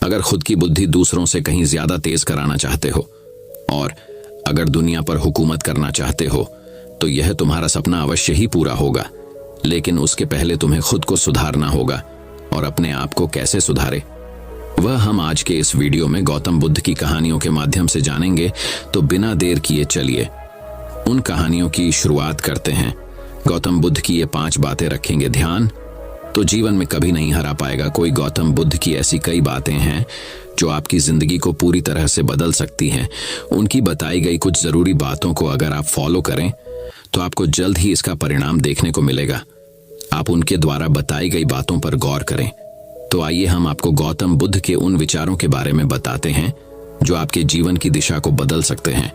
अगर खुद की बुद्धि दूसरों से कहीं ज्यादा तेज कराना चाहते हो और अगर दुनिया पर हुकूमत करना चाहते हो तो यह तुम्हारा सपना अवश्य ही पूरा होगा, लेकिन उसके पहले तुम्हें खुद को सुधारना होगा। और अपने आप को कैसे सुधारे, वह हम आज के इस वीडियो में गौतम बुद्ध की कहानियों के माध्यम से जानेंगे। तो बिना देर किए चलिए उन कहानियों की शुरुआत करते हैं। गौतम बुद्ध की ये 5 बातें रखेंगे ध्यान तो जीवन में कभी नहीं हरा पाएगा कोई। गौतम बुद्ध की ऐसी कई बातें हैं जो आपकी जिंदगी को पूरी तरह से बदल सकती हैं। उनकी बताई गई कुछ जरूरी बातों को अगर आप फॉलो करें तो आपको जल्द ही इसका परिणाम देखने को मिलेगा। आप उनके द्वारा बताई गई बातों पर गौर करें। तो आइए हम आपको गौतम बुद्ध के उन विचारों के बारे में बताते हैं जो आपके जीवन की दिशा को बदल सकते हैं।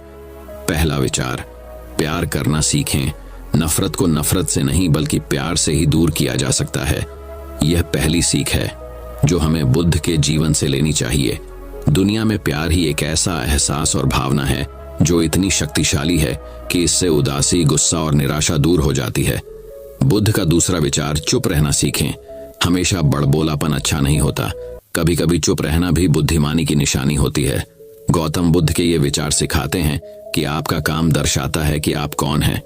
पहला विचार, प्यार करना सीखें। नफरत को नफरत से नहीं बल्कि प्यार से ही दूर किया जा सकता है। यह पहली सीख है जो हमें बुद्ध के जीवन से लेनी चाहिए। दुनिया में प्यार ही एक ऐसा एहसास और भावना है जो इतनी शक्तिशाली है कि इससे उदासी, गुस्सा और निराशा दूर हो जाती है। बुद्ध का दूसरा विचार, चुप रहना सीखें। हमेशा बड़बोलापन अच्छा नहीं होता, कभी कभी चुप रहना भी बुद्धिमानी की निशानी होती है। गौतम बुद्ध के ये विचार सिखाते हैं कि आपका काम दर्शाता है कि आप कौन हैं।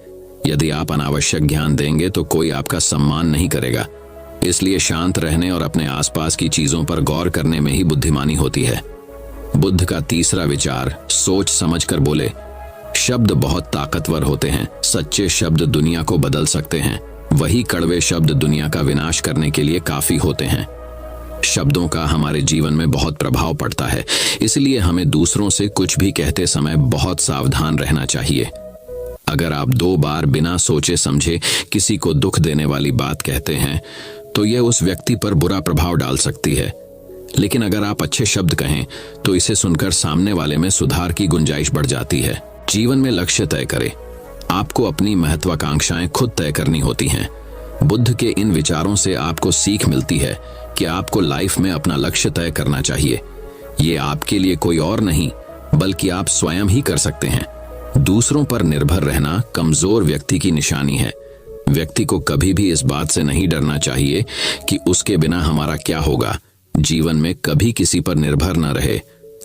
यदि आप अनावश्यक ज्ञान देंगे तो कोई आपका सम्मान नहीं करेगा। इसलिए शांत रहने और अपने आसपास की चीजों पर गौर करने में ही बुद्धिमानी होती है। बुद्ध का तीसरा विचार, सोच समझकर बोले। शब्द बहुत ताकतवर होते हैं। सच्चे शब्द दुनिया को बदल सकते हैं, वही कड़वे शब्द दुनिया का विनाश करने के लिए काफी होते हैं। शब्दों का हमारे जीवन में बहुत प्रभाव पड़ता है, इसलिए हमें दूसरों से कुछ भी कहते समय बहुत सावधान रहना चाहिए। अगर आप 2 बार बिना सोचे समझे किसी को दुख देने वाली बात कहते हैं तो यह उस व्यक्ति पर बुरा प्रभाव डाल सकती है। लेकिन अगर आप अच्छे शब्द कहें तो इसे सुनकर सामने वाले में सुधार की गुंजाइश बढ़ जाती है। जीवन में लक्ष्य तय करें। आपको अपनी महत्वाकांक्षाएं खुद तय करनी होती हैं। बुद्ध के इन विचारों से आपको सीख मिलती है कि आपको लाइफ में अपना लक्ष्य तय करना चाहिए। ये आपके लिए कोई और नहीं बल्कि आप स्वयं ही कर सकते हैं। दूसरों पर निर्भर रहना कमजोर व्यक्ति की निशानी है। व्यक्ति को कभी भी इस बात से नहीं डरना चाहिए कि उसके बिना हमारा क्या होगा। जीवन में कभी किसी पर निर्भर न रहे।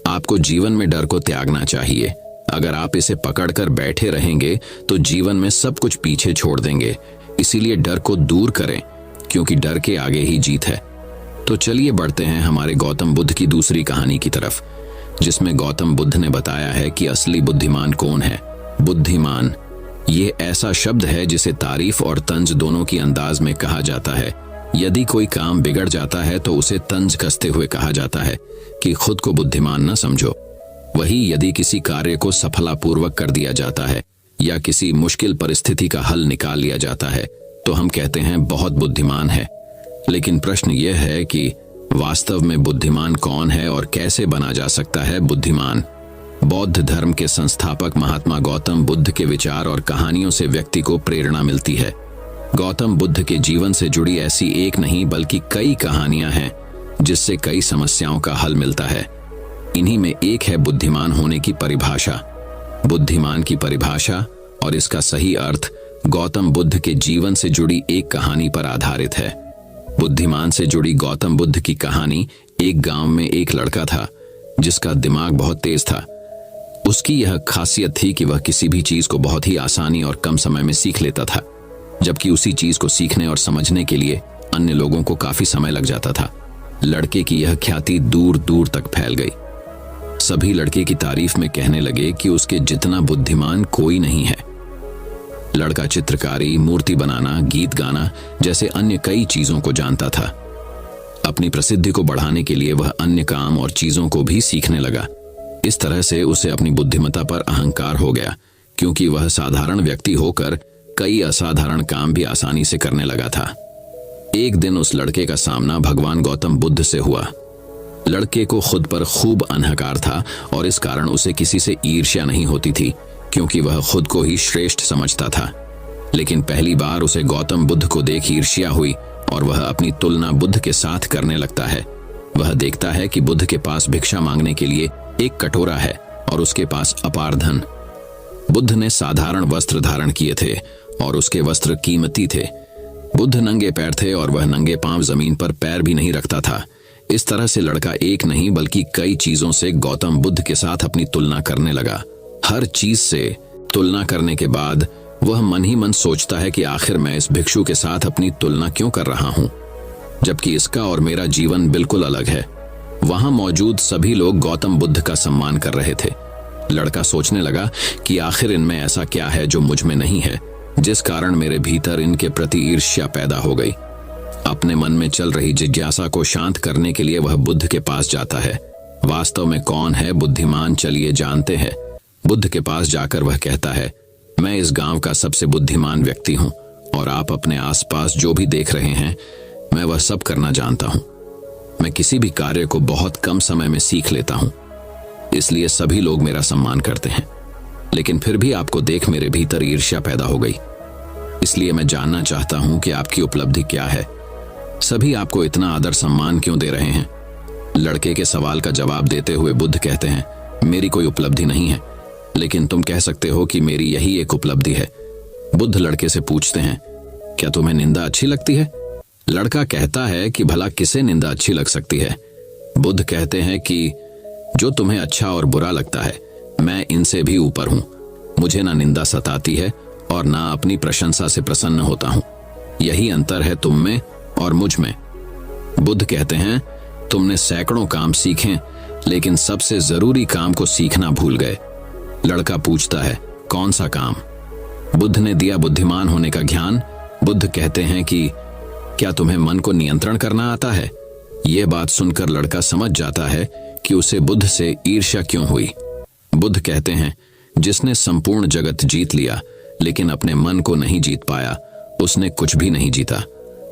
आपको जीवन में डर को त्यागना चाहिए। अगर आप इसे पकड़कर बैठे रहेंगे तो जीवन में सब कुछ पीछे छोड़ देंगे। इसीलिए डर को दूर करें क्योंकि डर के आगे ही जीत है। तो चलिए बढ़ते हैं हमारे गौतम बुद्ध की दूसरी कहानी की तरफ, जिसमें गौतम बुद्ध ने बताया है कि असली बुद्धिमान कौन है। बुद्धिमान ये ऐसा शब्द है जिसे तारीफ और तंज दोनों की अंदाज में कहा जाता है। यदि कोई काम बिगड़ जाता है तो उसे तंज कसते हुए कहा जाता है कि खुद को बुद्धिमान न समझो। वही यदि किसी कार्य को सफलतापूर्वक कर दिया जाता है या किसी मुश्किल परिस्थिति का हल निकाल लिया जाता है तो हम कहते हैं बहुत बुद्धिमान है। लेकिन प्रश्न यह है कि वास्तव में बुद्धिमान कौन है और कैसे बना जा सकता है बुद्धिमान। बौद्ध धर्म के संस्थापक महात्मा गौतम बुद्ध के विचार और कहानियों से व्यक्ति को प्रेरणा मिलती है। गौतम बुद्ध के जीवन से जुड़ी ऐसी एक नहीं बल्कि कई कहानियां हैं जिससे कई समस्याओं का हल मिलता है। इन्हीं में एक है बुद्धिमान होने की परिभाषा। बुद्धिमान की परिभाषा और इसका सही अर्थ गौतम बुद्ध के जीवन से जुड़ी एक कहानी पर आधारित है। बुद्धिमान से जुड़ी गौतम बुद्ध की कहानी, एक गांव में एक लड़का था जिसका दिमाग बहुत तेज था। उसकी यह खासियत थी कि वह किसी भी चीज को बहुत ही आसानी और कम समय में सीख लेता था, जबकि उसी चीज को सीखने और समझने के लिए अन्य लोगों को काफी समय लग जाता था। लड़के की यह ख्याति दूर दूर तक फैल गई। सभी लड़के की तारीफ में कहने लगे कि उसके जितना बुद्धिमान कोई नहीं है। लड़का चित्रकारी, मूर्ति बनाना, गीत गाना जैसे अन्य कई चीजों को जानता था। अपनी प्रसिद्धि को बढ़ाने के लिए वह अन्य काम और चीजों को भी सीखने लगा। इस तरह से उसे अपनी बुद्धिमत्ता पर अहंकार हो गया, क्योंकि वह साधारण व्यक्ति होकर कई असाधारण काम भी आसानी से करने लगा था। एक दिन उस लड़के का सामना भगवान गौतम बुद्ध से हुआ। लड़के को खुद पर खूब अहंकार था और इस कारण उसे किसी से ईर्ष्या नहीं होती थी, क्योंकि वह खुद को ही श्रेष्ठ समझता था। लेकिन पहली बार उसे गौतम बुद्ध को देख ईर्ष्या हुई और वह अपनी तुलना बुद्ध के साथ करने लगता है। वह देखता है कि बुद्ध के पास भिक्षा मांगने के लिए एक कटोरा है और उसके पास अपार धन। बुद्ध ने साधारण वस्त्र धारण किए थे और उसके वस्त्र कीमती थे। बुद्ध नंगे पैर थे और वह नंगे पांव जमीन पर पैर भी नहीं रखता था। इस तरह से लड़का एक नहीं बल्कि कई चीजों से गौतम बुद्ध के साथ अपनी तुलना करने लगा। हर चीज से तुलना करने के बाद वह मन ही मन सोचता है कि आखिर मैं इस भिक्षु के साथ अपनी तुलना क्यों कर रहा हूं, जबकि इसका और मेरा जीवन बिल्कुल अलग है। वहां मौजूद सभी लोग गौतम बुद्ध का सम्मान कर रहे थे। लड़का सोचने लगा कि आखिर इनमें ऐसा क्या है जो मुझ में नहीं है, जिस कारण मेरे भीतर इनके प्रति ईर्ष्या पैदा हो गई। अपने मन में चल रही जिज्ञासा को शांत करने के लिए वह बुद्ध के पास जाता है। वास्तव में कौन है बुद्धिमान, चलिए जानते हैं। बुद्ध के पास जाकर वह कहता है, मैं इस गांव का सबसे बुद्धिमान व्यक्ति हूं और आप अपने आसपास जो भी देख रहे हैं मैं वह सब करना जानता हूं। मैं किसी भी कार्य को बहुत कम समय में सीख लेता हूं, इसलिए सभी लोग मेरा सम्मान करते हैं। लेकिन फिर भी आपको देख मेरे भीतर ईर्ष्या पैदा हो गई, इसलिए मैं जानना चाहता हूं कि आपकी उपलब्धि क्या है। सभी आपको इतना आदर सम्मान क्यों दे रहे हैं? लड़के के सवाल का जवाब देते हुए बुद्ध कहते हैं, मेरी कोई उपलब्धि नहीं है, लेकिन तुम कह सकते हो कि मेरी यही एक उपलब्धि है। बुद्ध लड़के से पूछते हैं, क्या तुम्हें निंदा अच्छी लगती है? लड़का कहता है कि भला किसे निंदा अच्छी लग सकती है? बुद्ध कहते हैं कि जो तुम्हें अच्छा और बुरा लगता है, मैं इनसे भी ऊपर हूं। मुझे ना निंदा सताती है और ना अपनी प्रशंसा से प्रसन्न होता हूं। यही अंतर है तुम में और मुझ में। बुद्ध कहते हैं, तुमने सैकड़ों काम सीखे लेकिन सबसे जरूरी काम को सीखना भूल गए। लड़का पूछता है, कौन सा काम? बुद्ध ने दिया बुद्धिमान होने का ज्ञान। बुद्ध कहते हैं कि क्या तुम्हें मन को नियंत्रण करना आता है? यह बात सुनकर लड़का समझ जाता है कि उसे बुद्ध से ईर्ष्या क्यों हुई। बुद्ध कहते हैं, जिसने संपूर्ण जगत जीत लिया लेकिन अपने मन को नहीं जीत पाया, उसने कुछ भी नहीं जीता।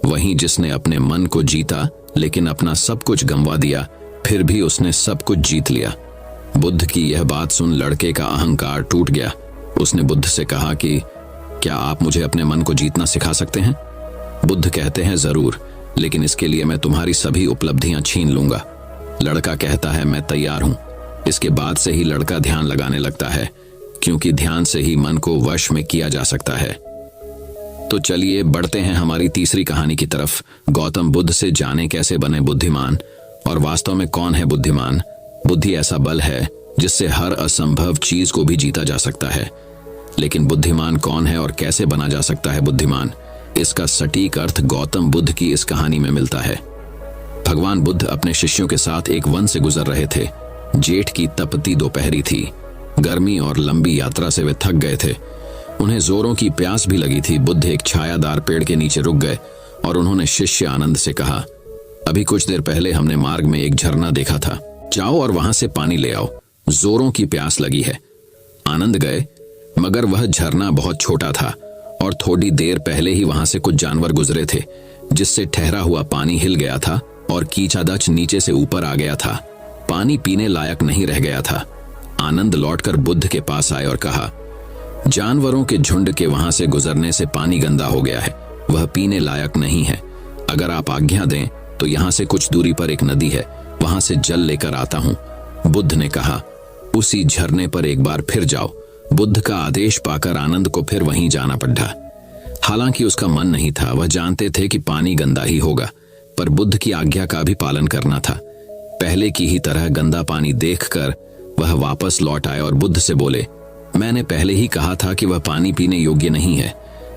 वहीं जिसने अपने मन को जीता लेकिन अपना सब कुछ गंवा दिया, फिर भी उसने सब कुछ जीत लिया। बुद्ध की यह बात सुन लड़के का अहंकार टूट गया। उसने बुद्ध से कहा कि क्या आप मुझे अपने मन को जीतना सिखा सकते हैं? बुद्ध कहते हैं, जरूर, लेकिन इसके लिए मैं तुम्हारी सभी उपलब्धियां छीन लूंगा। लड़का कहता है, मैं तैयार हूं। इसके बाद से ही लड़का ध्यान लगाने लगता है, क्योंकि ध्यान से ही मन को वश में किया जा सकता है। तो चलिए बढ़ते हैं हमारी तीसरी कहानी की तरफ। गौतम बुद्ध से जाने कैसे बने बुद्धिमान, और वास्तव में कौन है बुद्धिमान। बुद्धि ऐसा बल है जिससे हर असंभव चीज को भी जीता जा सकता है। लेकिन बुद्धिमान कौन है और कैसे बना जा सकता है बुद्धिमान, इसका सटीक अर्थ गौतम बुद्ध की इस कहानी में मिलता है। भगवान बुद्ध अपने शिष्यों के साथ एक वन से गुजर रहे थे। जेठ की तपती दोपहरी थी। गर्मी और लंबी यात्रा से वे थक गए थे। उन्हें जोरों की प्यास भी लगी थी। बुद्ध एक छायादार पेड़ के नीचे रुक गए और उन्होंने शिष्य आनंद से कहा, अभी कुछ देर पहले हमने मार्ग में एक झरना देखा था, जाओ और वहां से पानी ले आओ, जोरों की प्यास लगी है। आनंद गए, मगर वह झरना बहुत छोटा था और थोड़ी देर पहले ही वहां से कुछ जानवर गुजरे थे, जिससे ठहरा हुआ पानी हिल गया था और कीचादच नीचे से ऊपर आ गया था। पानी पीने लायक नहीं रह गया था। आनंद लौटकर बुद्ध के पास आए और कहा, जानवरों के झुंड के वहां से गुजरने से पानी गंदा हो गया है, वह पीने लायक नहीं है। अगर आप आज्ञा दें तो यहाँ से कुछ दूरी पर एक नदी है, वहां से जल लेकर आता हूँ। बुद्ध ने कहा, उसी झरने पर एक बार फिर जाओ। बुद्ध का आदेश पाकर आनंद को फिर वहीं जाना पड़ा। हालांकि उसका मन नहीं था, वह जानते थे कि पानी गंदा ही होगा, पर बुद्ध की आज्ञा का भी पालन करना था। पहले की ही तरह गंदा पानी देखकर वह वापस लौट आए और बुद्ध से बोले, मैंने पहले ही कहा था कि वह पानी पीने योग्य नहीं है।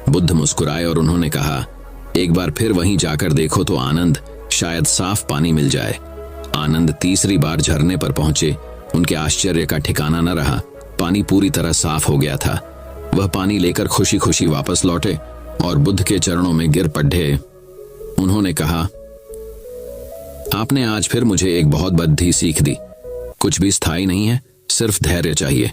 बुद्ध मुस्कुराए और उन्होंने कहा, एक बार फिर वहीं जाकर देखो तो आनंद, शायद साफ पानी मिल जाए। आनंद तीसरी बार झरने पर पहुंचे। उनके आश्चर्य का ठिकाना न रहा। पानी पूरी तरह साफ हो गया था। वह पानी लेकर खुशी खुशी वापस लौटे और बुद्ध के चरणों में गिर पड़े। उन्होंने कहा, आपने आज फिर मुझे एक बहुत बड़ी सीख दी। कुछ भी स्थायी नहीं है, सिर्फ धैर्य चाहिए।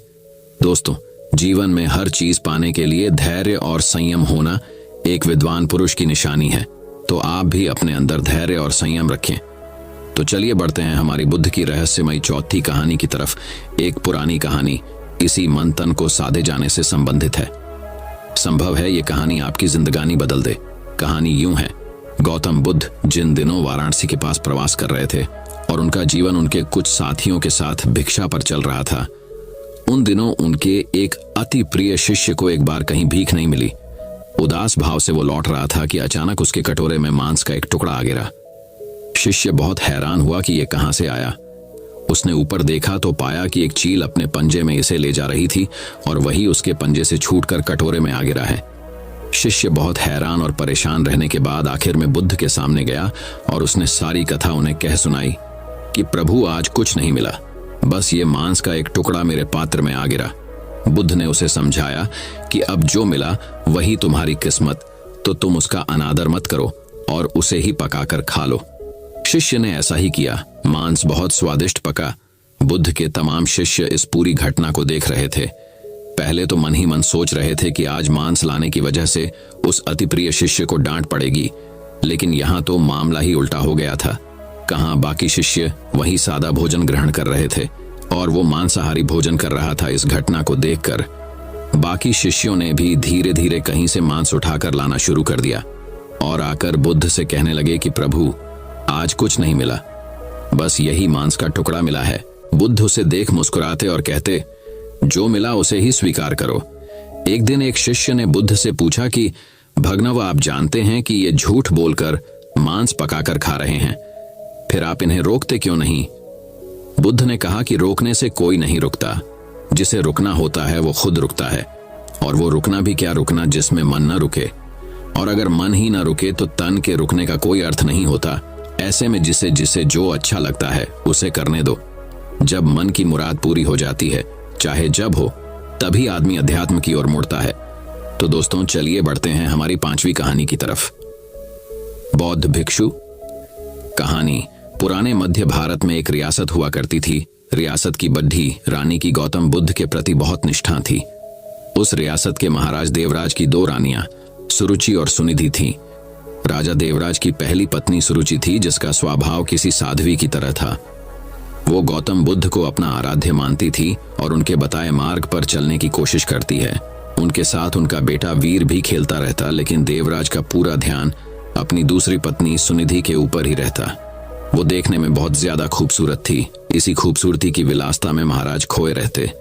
दोस्तों, जीवन में हर चीज पाने के लिए धैर्य और संयम होना एक विद्वान पुरुष की निशानी है। तो आप भी अपने अंदर धैर्य और संयम रखें। तो चलिए बढ़ते हैं हमारी बुद्ध की रहस्यमयी चौथी कहानी की तरफ। एक पुरानी कहानी इसी मन तन को साधे जाने से संबंधित है। संभव है ये कहानी आपकी जिंदगानी बदल दे। कहानी यूं है, गौतम बुद्ध जिन दिनों वाराणसी के पास प्रवास कर रहे थे और उनका जीवन उनके कुछ साथियों के साथ भिक्षा पर चल रहा था, उन दिनों उनके एक अति प्रिय शिष्य को एक बार कहीं भीख नहीं मिली। उदास भाव से वो लौट रहा था कि अचानक उसके कटोरे में मांस का एक टुकड़ा आ गिरा। शिष्य बहुत हैरान हुआ कि ये कहां से आया। उसने ऊपर देखा तो पाया कि एक चील अपने पंजे में इसे ले जा रही थी और वही उसके पंजे से छूटकर कटोरे में आ गिरा है। शिष्य बहुत हैरान और परेशान रहने के बाद आखिर में बुद्ध के सामने गया और उसने सारी कथा उन्हें कह सुनाई कि प्रभु, आज कुछ नहीं मिला, बस ये मांस का एक टुकड़ा मेरे पात्र में आ गिरा। बुद्ध ने उसे समझाया कि अब जो मिला वही तुम्हारी किस्मत, तो तुम उसका अनादर मत करो और उसे ही पकाकर खा लो। शिष्य ने ऐसा ही किया। मांस बहुत स्वादिष्ट पका। बुद्ध के तमाम शिष्य इस पूरी घटना को देख रहे थे। पहले तो मन ही मन सोच रहे थे कि आज मांस लाने की वजह से उस अति प्रिय शिष्य को डांट पड़ेगी, लेकिन यहाँ तो मामला ही उल्टा हो गया था। कहाँ बाकी शिष्य वही सादा भोजन ग्रहण कर रहे थे और वो मांसाहारी भोजन कर रहा था। इस घटना को देखकर बाकी शिष्यों ने भी धीरे धीरे कहीं से मांस उठाकर लाना शुरू कर दिया और आकर बुद्ध से कहने लगे कि प्रभु, आज कुछ नहीं मिला, बस यही मांस का टुकड़ा मिला है। बुद्ध उसे देख मुस्कुराते और कहते, जो मिला उसे ही स्वीकार करो। एक दिन एक शिष्य ने बुद्ध से पूछा कि भगनव, आप जानते हैं कि ये झूठ बोलकर मांस पकाकर खा रहे हैं, फिर आप इन्हें रोकते क्यों नहीं? बुद्ध ने कहा कि रोकने से कोई नहीं रुकता, जिसे रुकना होता है वो खुद रुकता है, और वो रुकना भी क्या रुकना जिसमें मन न रुके, और अगर मन ही न रुके तो तन के रुकने का कोई अर्थ नहीं होता। ऐसे में जिसे जिसे जो अच्छा लगता है उसे करने दो। जब मन की मुराद पूरी हो जाती है, चाहे जब हो, तभी आदमी अध्यात्म की ओर मुड़ता है। तो दोस्तों, चलिए बढ़ते हैं हमारी 5वीं कहानी की तरफ। बौद्ध भिक्षु। कहानी। पुराने मध्य भारत में एक रियासत हुआ करती थी। रियासत की बड्ढी रानी की गौतम बुद्ध के प्रति बहुत निष्ठा थी। उस रियासत के महाराज देवराज की 2 रानियां सुरुचि और सुनिधि थीं। राजा देवराज की पहली पत्नी सुरुचि थी, जिसका स्वभाव किसी साध्वी की तरह था। वो गौतम बुद्ध को अपना आराध्य मानती थी और उनके बताए मार्ग पर चलने की कोशिश करती है। उनके साथ उनका बेटा वीर भी खेलता रहता, लेकिन देवराज का पूरा ध्यान अपनी दूसरी पत्नी सुनिधि के ऊपर ही रहता। वो देखने में बहुत ज्यादा खूबसूरत थी। इसी खूबसूरती की विलासता में महाराज खोए रहते।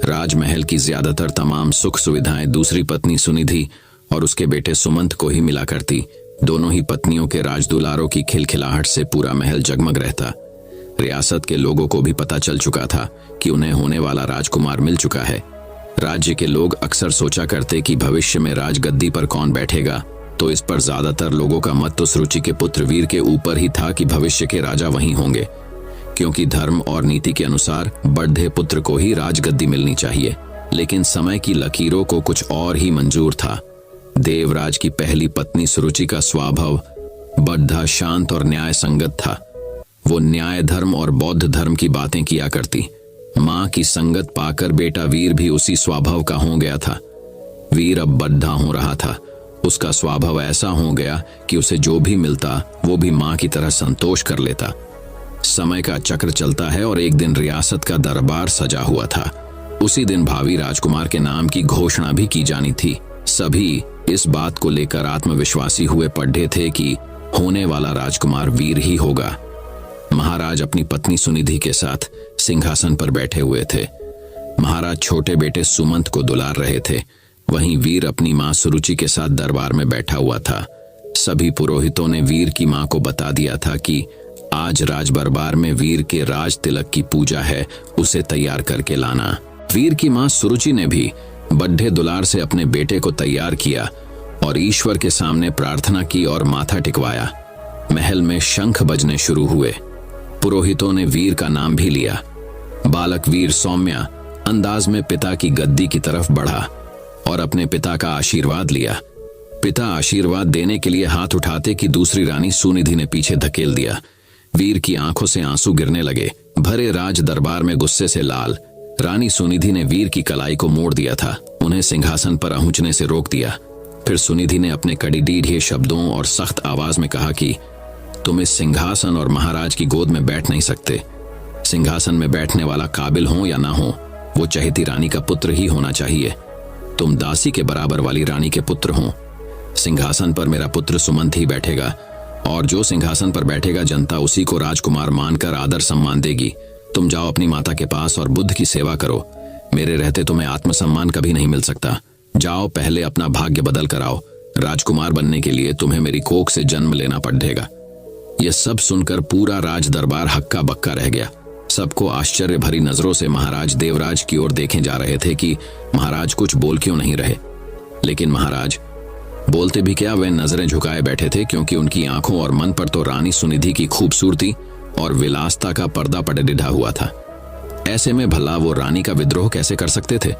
राजमहल की ज्यादातर तमाम सुख सुविधाएं दूसरी पत्नी सुनिधि और उसके बेटे सुमंत को ही मिला करती। दोनों ही पत्नियों के राजदुलारों की खिलखिलाहट से पूरा महल जगमग रहता। रियासत के लोगों को भी पता चल चुका था कि उन्हें होने वाला राजकुमार मिल चुका है। राज्य के लोग अक्सर सोचा करते कि भविष्य में राजगद्दी पर कौन बैठेगा, तो इस पर ज्यादातर लोगों का मत तो सुरुचि के पुत्र वीर के ऊपर ही था कि भविष्य के राजा वही होंगे, क्योंकि धर्म और नीति के अनुसार बढ़े पुत्र को ही राजगद्दी मिलनी चाहिए। लेकिन समय की लकीरों को कुछ और ही मंजूर था। देवराज की पहली पत्नी सुरुचि का स्वभाव बद्धा, शांत और न्याय संगत था। वो न्याय धर्म और बौद्ध धर्म की बातें किया करती। मां की संगत पाकर बेटा वीर भी उसी स्वभाव का हो गया था। वीर अब बद्धा हो रहा था। उसका स्वभाव ऐसा हो गया कि उसे जो भी मिलता वो भी मां की तरह संतोष कर लेता। समय का चक्र चलता है और एक दिन रियासत का दरबार सजा हुआ था। उसी दिन भावी राजकुमार के नाम की घोषणा भी की जानी थी। सभी इस बात को लेकर आत्मविश्वासी हुए पड़े थे कि होने वाला राजकुमार वीर ही होगा। महाराज अपनी पत्नी सुनिधि के साथ सिंहासन पर बैठे हुए थे। महाराज छोटे बेटे सुमंत को दुलार रहे थे। वहीं वीर अपनी मां सुरुचि के साथ दरबार में बैठा हुआ था। सभी पुरोहितों ने वीर की मां को बता दिया था कि आज राजदरबार में वीर के राज तिलक की पूजा है, उसे तैयार करके लाना। वीर की मां सुरुचि ने भी बड्ढे दुलार से अपने बेटे को तैयार किया और ईश्वर के सामने प्रार्थना की और माथा टिकवाया। महल में शंख बजने शुरू हुए। पुरोहितों ने वीर का नाम भी लिया। बालक वीर सौम्य अंदाज में पिता की गद्दी की तरफ बढ़ा और अपने पिता का आशीर्वाद लिया। पिता आशीर्वाद देने के लिए हाथ उठाते कि दूसरी रानी सुनिधि ने पीछे धकेल दिया। वीर की आंखों से आंसू गिरने लगे। भरे राज दरबार में गुस्से से लाल रानी सुनिधि ने वीर की कलाई को मोड़ दिया था। उन्हें सिंहासन पर पहुंचने से रोक दिया। फिर सुनिधि ने अपने कड़ीडीढ़ शब्दों और सख्त आवाज में कहा कि तुम इस सिंहासन और महाराज की गोद में बैठ नहीं सकते। सिंहासन में बैठने वाला काबिल हो या ना हो, वो चहेती रानी का पुत्र ही होना चाहिए। तुम दासी के बराबर वाली रानी के पुत्र हो। सिंहासन पर मेरा पुत्र सुमंत ही बैठेगा और जो सिंहासन पर बैठेगा जनता उसी को राजकुमार मानकर आदर सम्मान देगी। तुम जाओ अपनी माता के पास और बुद्ध की सेवा करो। मेरे रहते तुम्हें आत्मसम्मान कभी नहीं मिल सकता। जाओ, पहले अपना भाग्य बदल कर आओ। राजकुमार बनने के लिए तुम्हें मेरी कोख से जन्म लेना पड़ेगा। यह सब सुनकर पूरा राज दरबार हक्का बक्का रह गया। सबको आश्चर्य भरी नजरों से महाराज देवराज की ओर देखे जा रहे थे कि महाराज कुछ बोल क्यों नहीं रहे। लेकिन महाराज बोलते भी क्या, वे नजरें झुकाए बैठे थे, क्योंकि उनकी आंखों और मन पर तो रानी सुनिधि की खूबसूरती और विलासता का पर्दा पड़े हुआ था। ऐसे में भला वो रानी का विद्रोह कैसे कर सकते थे?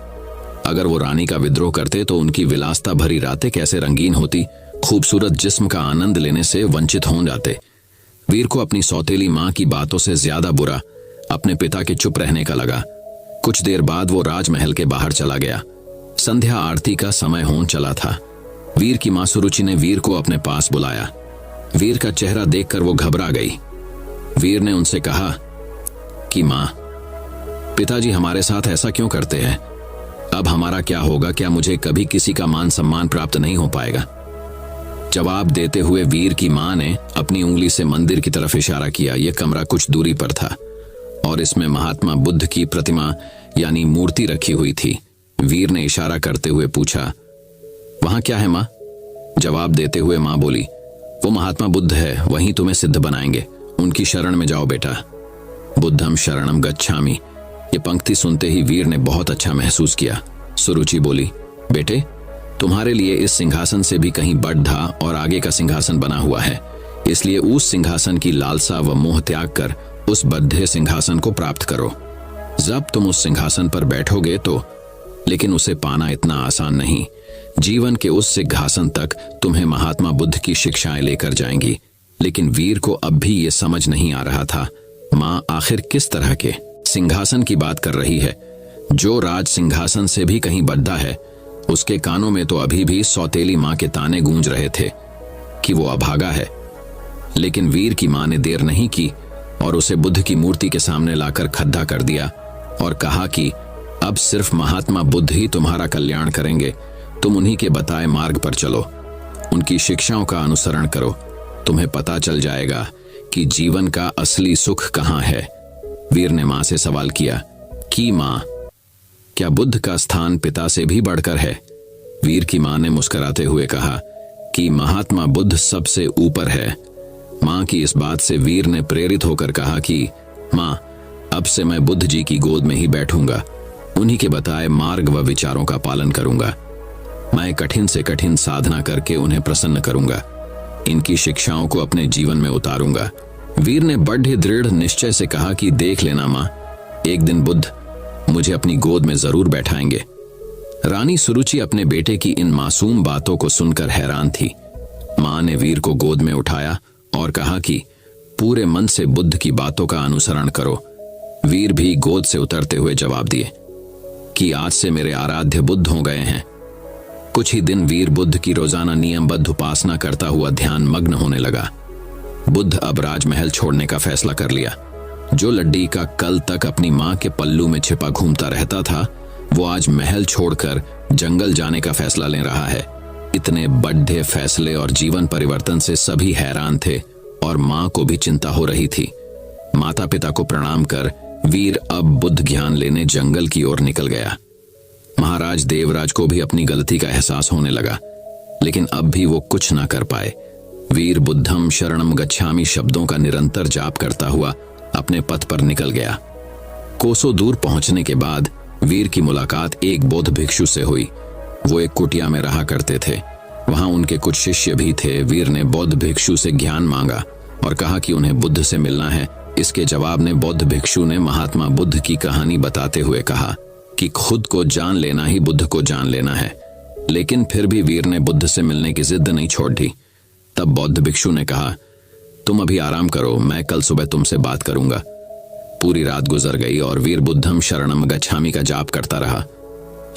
अगर वो रानी का विद्रोह करते तो उनकी विलासता भरी रातें कैसे रंगीन होती, खूबसूरत जिस्म का आनंद लेने से वंचित हो जाते। वीर को अपनी सौतेली मां की बातों से ज्यादा बुरा अपने पिता के चुप रहने का लगा। कुछ देर बाद वो राजमहल के बाहर चला गया। संध्या आरती का समय होने चला था। वीर की मां सुरुचि ने वीर को अपने पास बुलाया। वीर का चेहरा देखकर वो घबरा गई। वीर ने उनसे कहा कि मां, पिताजी हमारे साथ ऐसा क्यों करते हैं? अब हमारा क्या होगा? क्या मुझे कभी किसी का मान सम्मान प्राप्त नहीं हो पाएगा? जवाब देते हुए वीर की मां ने अपनी उंगली से मंदिर की तरफ इशारा किया। यह कमरा कुछ दूरी पर था और इसमें महात्मा बुद्ध की प्रतिमा यानी मूर्ति रखी हुई थी। वीर ने इशारा करते हुए पूछा, वहां क्या है मां? जवाब देते हुए मां बोली, वो महात्मा बुद्ध है, वहीं तुम्हें सिद्ध बनाएंगे, उनकी शरण में जाओ बेटा। बुद्धम शरणम गच्छामि। ये पंक्ति सुनते ही वीर ने बहुत अच्छा महसूस किया। सुरुचि बोली, बेटे तुम्हारे लिए इस सिंहासन से भी कहीं बढ़ा और आगे का सिंहासन बना हुआ है, इसलिए उस सिंहासन की लालसा व मोह त्याग कर उस बद्धे सिंहासन को प्राप्त करो। जब तुम उस सिंहासन पर बैठोगे तो, लेकिन उसे पाना इतना आसान नहीं। जीवन के उस सिंहासन तक तुम्हें महात्मा बुद्ध की शिक्षाएं लेकर जाएंगी। लेकिन वीर को अब भी ये समझ नहीं आ रहा था, मां आखिर किस तरह के सिंहासन की बात कर रही है। जो राज सिंहासन से भी कहीं बद्धा है, उसके कानों में तो अभी भी सौतेली मां के ताने गूंज रहे थे कि वो अभागा है। लेकिन वीर की मां ने देर नहीं की और उसे बुद्ध की मूर्ति के सामने लाकर खड्डा कर दिया और कहा कि अब सिर्फ महात्मा बुद्ध ही तुम्हारा कल्याण करेंगे। तुम उन्हीं के बताए मार्ग पर चलो, उनकी शिक्षाओं का अनुसरण करो, तुम्हें पता चल जाएगा कि जीवन का असली सुख कहां है। वीर ने मां से सवाल किया कि मां, क्या बुद्ध का स्थान पिता से भी बढ़कर है? वीर की मां ने मुस्कुराते हुए कहा कि महात्मा बुद्ध सबसे ऊपर है। मां की इस बात से वीर ने प्रेरित होकर कहा कि मां, अब से मैं बुद्ध जी की गोद में ही बैठूंगा, उन्हीं के बताए मार्ग व विचारों का पालन करूंगा। मैं कठिन से कठिन साधना करके उन्हें प्रसन्न करूंगा, इनकी शिक्षाओं को अपने जीवन में उतारूंगा। वीर ने बड़े दृढ़ निश्चय से कहा कि देख लेना मां, एक दिन बुद्ध मुझे अपनी गोद में जरूर बैठाएंगे। रानी सुरुचि अपने बेटे की इन मासूम बातों को सुनकर हैरान थी। मां ने वीर को गोद में उठाया और कहा कि पूरे मन से बुद्ध की बातों का अनुसरण करो। वीर भी गोद से उतरते हुए जवाब दिए कि आज से मेरे आराध्य बुद्ध हो गए हैं। कुछ ही दिन वीर बुद्ध की रोजाना नियमबद्ध उपासना करता हुआ ध्यान मग्न होने लगा। बुद्ध अब राजमहल छोड़ने का फैसला कर लिया। जो लड्डी का कल तक अपनी मां के पल्लू में छिपा घूमता रहता था, वो आज महल छोड़कर जंगल जाने का फैसला ले रहा है। इतने बड़े फैसले और जीवन परिवर्तन से सभी हैरान थे और मां को भी चिंता हो रही थी। माता पिता को प्रणाम कर वीर अब बुद्ध ज्ञान लेने जंगल की ओर निकल गया। महाराज देवराज को भी अपनी गलती का एहसास होने लगा, लेकिन अब भी वो कुछ ना कर पाए। वीर बुद्धम शरणम गच्छामि शब्दों का निरंतर जाप करता हुआ अपने पथ पर निकल गया। कोसों दूर पहुंचने के बाद वीर की मुलाकात एक बौद्ध भिक्षु से हुई। वो एक कुटिया में रहा करते थे। वहां उनके कुछ शिष्य भी थे। वीर ने बौद्ध भिक्षु से ज्ञान मांगा और कहा कि उन्हें बुद्ध से मिलना है। इसके जवाब में बौद्ध भिक्षु ने महात्मा बुद्ध की कहानी बताते हुए कहा कि खुद को जान लेना ही बुद्ध को जान लेना है। लेकिन फिर भी वीर ने बुद्ध से मिलने की जिद नहीं छोड़ दी। तब बौद्ध भिक्षु ने कहा, तुम अभी आराम करो, मैं कल सुबह तुमसे बात करूंगा। पूरी रात गुजर गई और वीर बुद्धम शरणम गच्छामि का जाप करता रहा।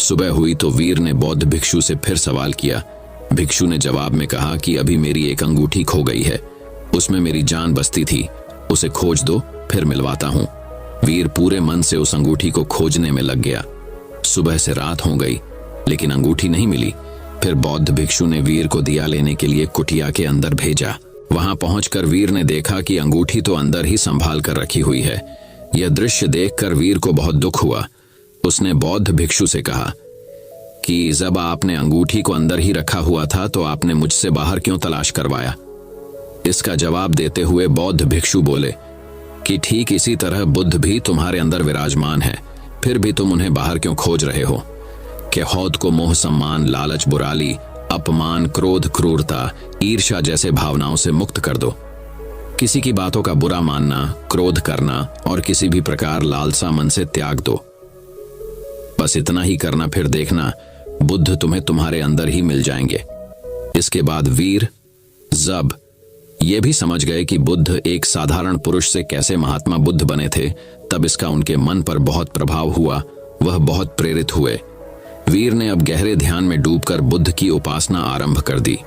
सुबह हुई तो वीर ने बौद्ध भिक्षु से फिर सवाल किया। भिक्षु ने जवाब में कहा कि अभी मेरी एक अंगूठी खो गई है, उसमें मेरी जान बसती थी, उसे खोज दो, फिर मिलवाता हूं। वीर पूरे मन से उस अंगूठी को खोजने में लग गया। सुबह से रात हो गई, लेकिन अंगूठी नहीं मिली। फिर बौद्ध भिक्षु ने वीर को दिया लेने के लिए कुटिया के अंदर भेजा। वहां पहुंचकर वीर ने देखा कि अंगूठी तो अंदर ही संभाल कर रखी हुई है। यह दृश्य देखकर वीर को बहुत दुख हुआ। उसने बौद्ध भिक्षु से कहा कि जब आपने अंगूठी को अंदर ही रखा हुआ था तो आपने मुझसे बाहर क्यों तलाश करवाया? इसका जवाब देते हुए बौद्ध भिक्षु बोले कि ठीक इसी तरह बुद्ध भी तुम्हारे अंदर विराजमान है, फिर भी तुम उन्हें बाहर क्यों खोज रहे हो? कि हौद को मोह, सम्मान, लालच, बुराली, अपमान, क्रोध, क्रूरता, ईर्ष्या जैसे भावनाओं से मुक्त कर दो। किसी की बातों का बुरा मानना, क्रोध करना और किसी भी प्रकार लालसा मन से त्याग दो। बस इतना ही करना, फिर देखना बुद्ध तुम्हें तुम्हारे अंदर ही मिल जाएंगे। इसके बाद वीर जब ये भी समझ गए कि बुद्ध एक साधारण पुरुष से कैसे महात्मा बुद्ध बने थे, तब इसका उनके मन पर बहुत प्रभाव हुआ। वह बहुत प्रेरित हुए। वीर ने अब गहरे ध्यान में डूबकर बुद्ध की उपासना आरंभ कर दी।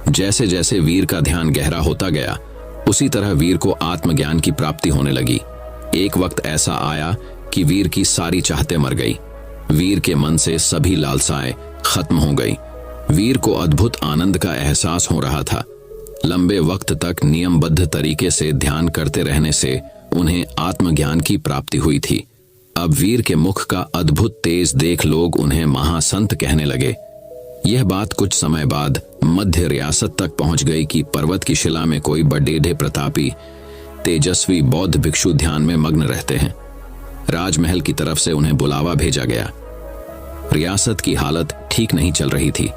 जैसे जैसे वीर का ध्यान गहरा होता गया, उसी तरह वीर को आत्मज्ञान की प्राप्ति होने लगी। एक वक्त ऐसा आया कि वीर की सारी चाहतें मर गई। वीर के मन से सभी लालसाएं खत्म हो गई। वीर को अद्भुत आनंद का एहसास हो रहा था। लंबे वक्त तक नियमबद्ध तरीके से ध्यान करते रहने से उन्हें आत्मज्ञान की प्राप्ति हुई थी। अब वीर के मुख का अद्भुत तेज देख लोग उन्हें महासंत कहने लगे। यह बात कुछ समय बाद मध्य रियासत तक पहुंच गई कि पर्वत की शिला में कोई बड़ेढे प्रतापी तेजस्वी बौद्ध भिक्षु ध्यान में मग्न रहते हैं। राजमहल की तरफ से उन्हें बुलावा भेजा गया। रियासत की हालत ठीक नहीं चल रही थी,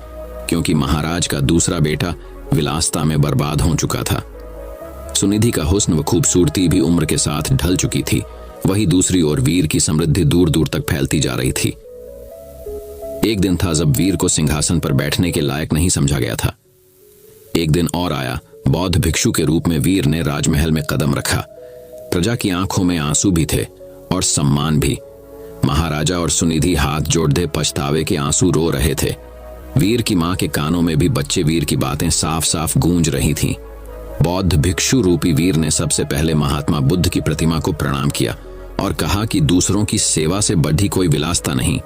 क्योंकि महाराज का दूसरा बेटा विलासता में बर्बाद हो चुका था। सुनिधि का हुस्न व खूबसूरती भी उम्र के साथ ढल चुकी थी। वही दूसरी ओर वीर की समृद्धि दूर दूर तक फैलती जा रही थी। एक दिन था जब वीर को सिंहासन पर बैठने के लायक नहीं समझा गया था। एक दिन और आया, बौद्ध भिक्षु के रूप में वीर ने राजमहल में कदम रखा। प्रजा की आंखों में आंसू भी थे और सम्मान भी। महाराजा और सुनिधि हाथ जोड़े पछतावे के आंसू रो रहे थे। वीर की मां के कानों में भी बच्चे वीर की बातें साफ साफ गूंज रही थीं। बौद्ध भिक्षु रूपी वीर ने सबसे पहले महात्मा बुद्ध की प्रतिमा को प्रणाम किया और कहा कि दूसरों की सेवा से बढ़ी कोई विलासता नहीं,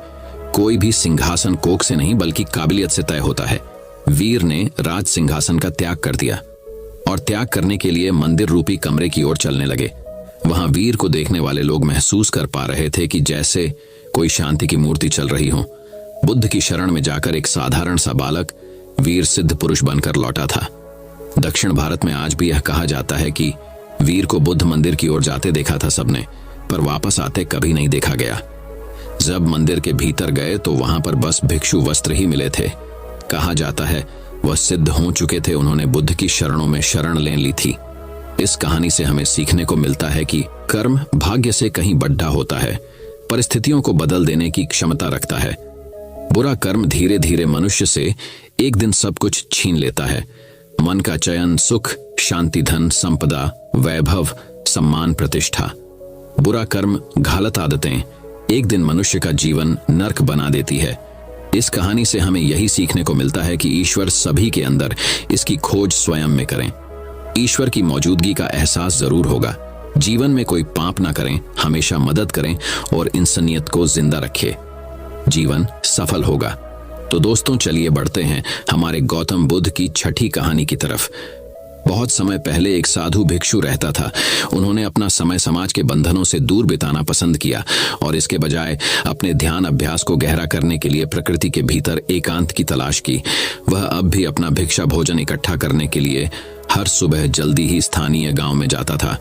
कोई भी सिंहासन कोख से नहीं बल्कि काबिलियत से तय होता है। वीर ने राज सिंहासन का त्याग कर दिया और त्याग करने के लिए मंदिर रूपी कमरे की ओर चलने लगे। वहां वीर को देखने वाले लोग महसूस कर पा रहे थे कि जैसे कोई शांति की मूर्ति चल रही हो। बुद्ध की शरण में जाकर एक साधारण सा बालक वीर सिद्ध पुरुष बनकर लौटा था। दक्षिण भारत में आज भी यह कहा जाता है कि वीर को बुद्ध मंदिर की ओर जाते देखा था सबने, पर वापस आते कभी नहीं देखा गया। जब मंदिर के भीतर गए तो वहां पर बस भिक्षु वस्त्र ही मिले थे। कहा जाता है वह सिद्ध हो चुके थे, उन्होंने बुद्ध की शरणों में शरण ले ली थी। इस कहानी से हमें सीखने को मिलता है कि कर्म भाग्य से कहीं बढ़ा होता है, परिस्थितियों को बदल देने की क्षमता रखता है। बुरा कर्म धीरे धीरे मनुष्य से एक दिन सब कुछ छीन लेता है। मन का चयन, सुख, शांति, धन, संपदा, वैभव, सम्मान, प्रतिष्ठा। बुरा कर्म, घालत आदतें एक दिन मनुष्य का जीवन नर्क बना देती है। इस कहानी से हमें यही सीखने को मिलता है कि ईश्वर सभी के अंदर, इसकी खोज स्वयं में करें। ईश्वर की मौजूदगी का एहसास जरूर होगा। जीवन में कोई पाप ना करें, हमेशा मदद करें और इंसानियत को जिंदा रखें। जीवन सफल होगा। तो दोस्तों चलिए बढ़ते हैं हमारे गौतम बुद्ध की छठी कहानी की तरफ। बहुत समय पहले एक साधु भिक्षु रहता था। उन्होंने अपना समय समाज के बंधनों से दूर बिताना पसंद किया और इसके बजाय अपने ध्यान अभ्यास को गहरा करने के लिए प्रकृति के भीतर एकांत की तलाश की। वह अब भी अपना भिक्षा भोजन इकट्ठा करने के लिए हर सुबह जल्दी ही स्थानीय गांव में जाता था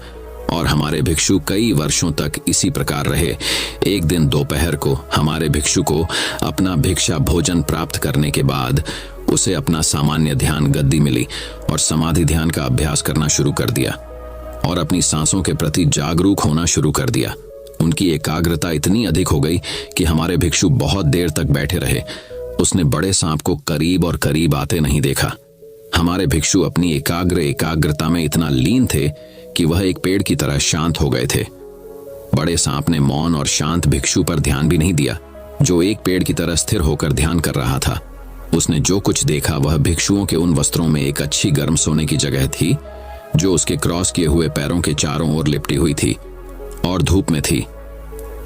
और हमारे भिक्षु कई वर्षों तक इसी प्रकार रहे। एक दिन दोपहर को हमारे भिक्षु को अपना भिक्षा भोजन प्राप्त करने के बाद उसे अपना सामान्य ध्यान गद्दी मिली और समाधि ध्यान का अभ्यास करना शुरू कर दिया और अपनी सांसों के प्रति जागरूक होना शुरू कर दिया। उनकी एकाग्रता इतनी अधिक हो गई कि हमारे भिक्षु बहुत देर तक बैठे रहे। उसने बड़े सांप को करीब और करीब आते नहीं देखा। हमारे भिक्षु अपनी एकाग्रता में इतना लीन थे कि वह एक पेड़ की तरह शांत हो गए थे। बड़े सांप ने मौन और शांत भिक्षु पर ध्यान भी नहीं दिया, जो एक पेड़ की तरह स्थिर होकर ध्यान कर रहा था। उसने जो कुछ देखा वह भिक्षुओं के उन वस्त्रों में एक अच्छी गर्म सोने की जगह थी, जो उसके क्रॉस किए हुए पैरों के चारों ओर लिपटी हुई थी और धूप में थी।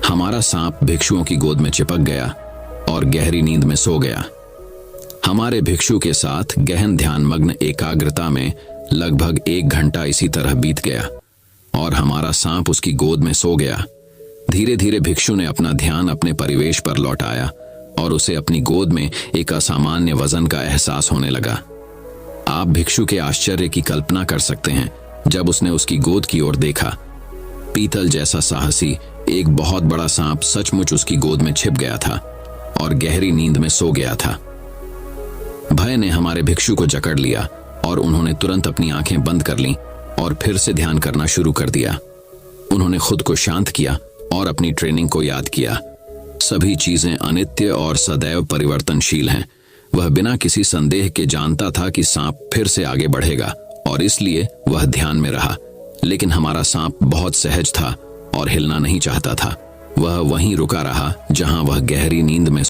हमारा सांप भिक्षुओं की गोद में चिपक गया और गहरी नींद में सो गया। हमारे भिक्षु के साथ गहन ध्यानमग्न एकाग्रता में लगभग 1 घंटा इसी तरह बीत गया और हमारा सांप उसकी गोद में सो गया। धीरे धीरे भिक्षु ने अपना ध्यान अपने परिवेश पर लौटाया और उसे अपनी गोद में एक असामान्य वजन का एहसास होने लगा। आप भिक्षु के आश्चर्य की कल्पना कर सकते हैं जब उसने उसकी गोद की ओर देखा। पीतल जैसा साहसी एक बहुत बड़ा सांप सचमुच उसकी गोद में छिप गया था और गहरी नींद में सो गया था। भय ने हमारे भिक्षु को जकड़ लिया और उन्होंने तुरंत अपनी आंखें बंद कर लीं और फिर से ध्यान करना शुरू कर दिया। उन्होंने खुद को शांत किया और अपनी ट्रेनिंग को याद किया। सभी चीजें अनित्य और सदैव परिवर्तनशील हैं। वह बिना किसी संदेह के जानता था कि सांप फिर से आगे बढ़ेगा और इसलिए वह ध्यान में रहा। लेकिन हमारा सांप बहुत सहज था और हिलना नहीं चाहता था। वह वहीं रुका रहा जहां वह गहरी नींद में